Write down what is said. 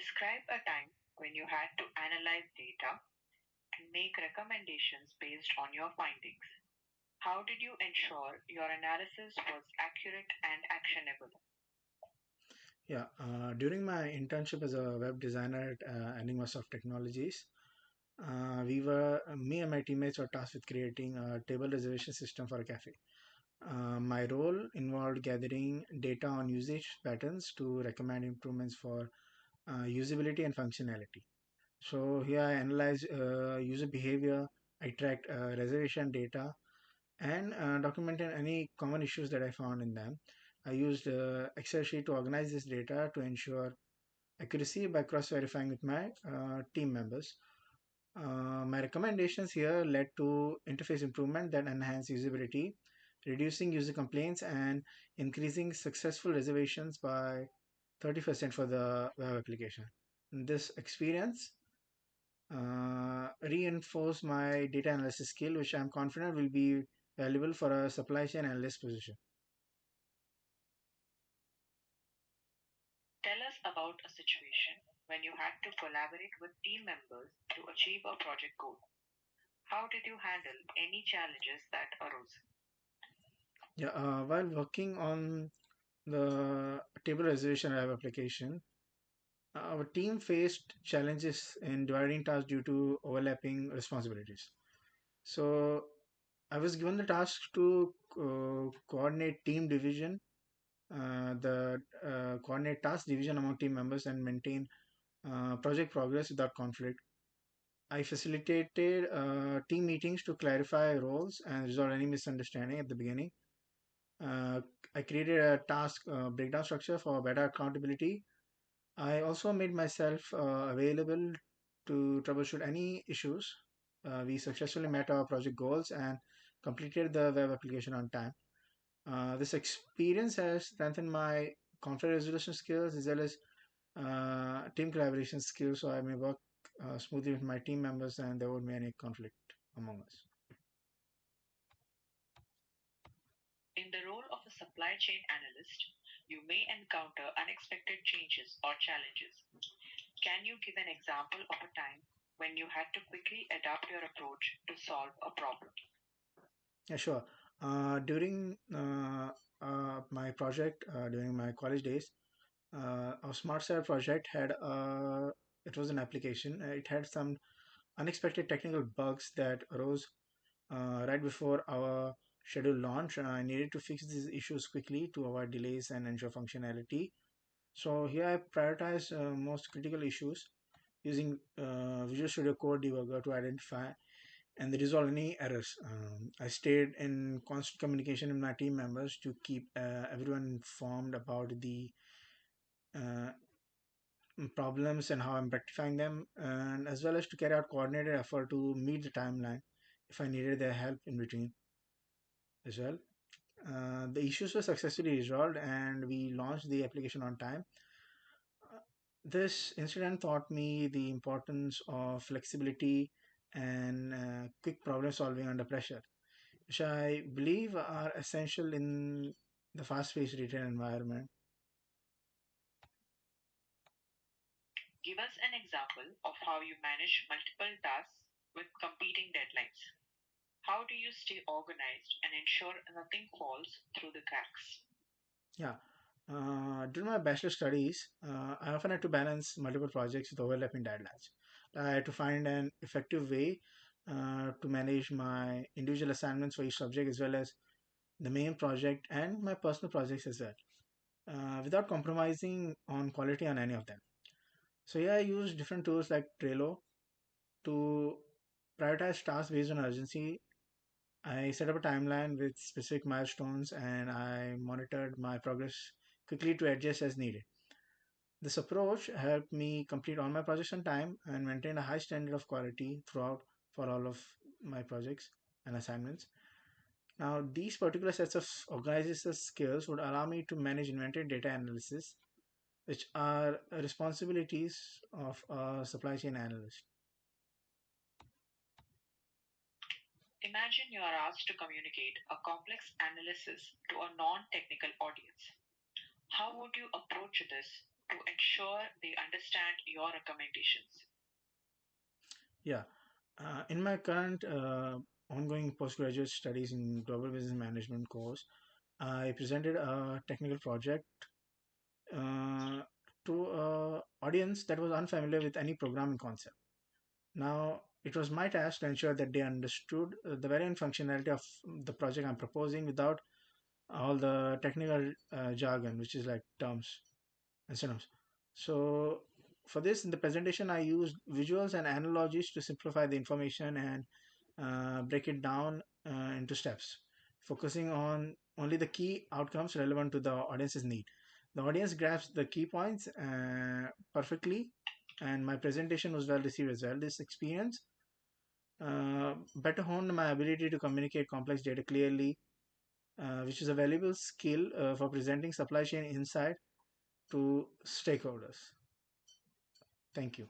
Describe a time when you had to analyze data and make recommendations based on your findings. How did you ensure your analysis was accurate and actionable? Yeah, during my internship as a web designer at Microsoft Technologies, me and my teammates were tasked with creating a table reservation system for a cafe. My role involved gathering data on usage patterns to recommend improvements for usability and functionality. So here I analyze user behavior, I tracked reservation data, and documented any common issues that I found in them. I used Excel sheet to organize this data to ensure accuracy by cross-verifying with my team members. My recommendations here led to interface improvement that enhance usability, reducing user complaints, and increasing successful reservations by 30% for the web application. This experience reinforced my data analysis skill, which I'm confident will be valuable for a supply chain analyst position. Tell us about a situation when you had to collaborate with team members to achieve a project goal. How did you handle any challenges that arose? Yeah, while working on the table reservation web application, our team faced challenges in dividing tasks due to overlapping responsibilities. So I was given the task to coordinate team division, the coordinate task division among team members and maintain project progress without conflict. I facilitated team meetings to clarify roles and resolve any misunderstanding at the beginning. Uh, I created a task breakdown structure for better accountability. I also made myself available to troubleshoot any issues. We successfully met our project goals and completed the web application on time. This experience has strengthened my conflict resolution skills as well as team collaboration skills, so I may work smoothly with my team members and there won't be any conflict among us. In the role of a supply chain analyst, you may encounter unexpected changes or challenges. Can you give an example of a time when you had to quickly adapt your approach to solve a problem? Yeah, sure. During my project, during my college days, our Smart Cell project it was an application. It had some unexpected technical bugs that arose right before our scheduled launch. I needed to fix these issues quickly to avoid delays and ensure functionality. So here I prioritize most critical issues using Visual Studio Code Debugger to identify and resolve any errors. I stayed in constant communication with my team members to keep everyone informed about the uh, problems and how I'm rectifying them, and as well as to carry out coordinated effort to meet the timeline if I needed their help in between as well. The issues were successfully resolved and we launched the application on time. This incident taught me the importance of flexibility and quick problem solving under pressure, which I believe are essential in the fast paced retail environment. Give us an example of how you manage multiple tasks with competing deadlines. How do you stay organized and ensure nothing falls through the cracks? Yeah. During my bachelor studies, I often had to balance multiple projects with overlapping deadlines. I had to find an effective way to manage my individual assignments for each subject as well as the main project and my personal projects as well, without compromising on quality on any of them. So yeah, I use different tools like Trello to prioritize tasks based on urgency. I set up a timeline with specific milestones and I monitored my progress quickly to adjust as needed. This approach helped me complete all my projects on time and maintain a high standard of quality throughout for all of my projects and assignments. Now, these particular sets of organizational skills would allow me to manage inventory data analysis, which are responsibilities of a supply chain analyst. Imagine you are asked to communicate a complex analysis to a non technical audience. How would you approach this to ensure they understand your recommendations? Yeah. In my current ongoing postgraduate studies in global business management course, I presented a technical project uh, to a audience that was unfamiliar with any programming concept. Now, it was my task to ensure that they understood the variant functionality of the project I'm proposing without all the technical jargon, which is like terms and synonyms. So, for this, in the presentation, I used visuals and analogies to simplify the information and break it down into steps, focusing on only the key outcomes relevant to the audience's need. The audience grasps the key points perfectly, and my presentation was well received as well. This experience better honed my ability to communicate complex data clearly, which is a valuable skill for presenting supply chain insight to stakeholders. Thank you.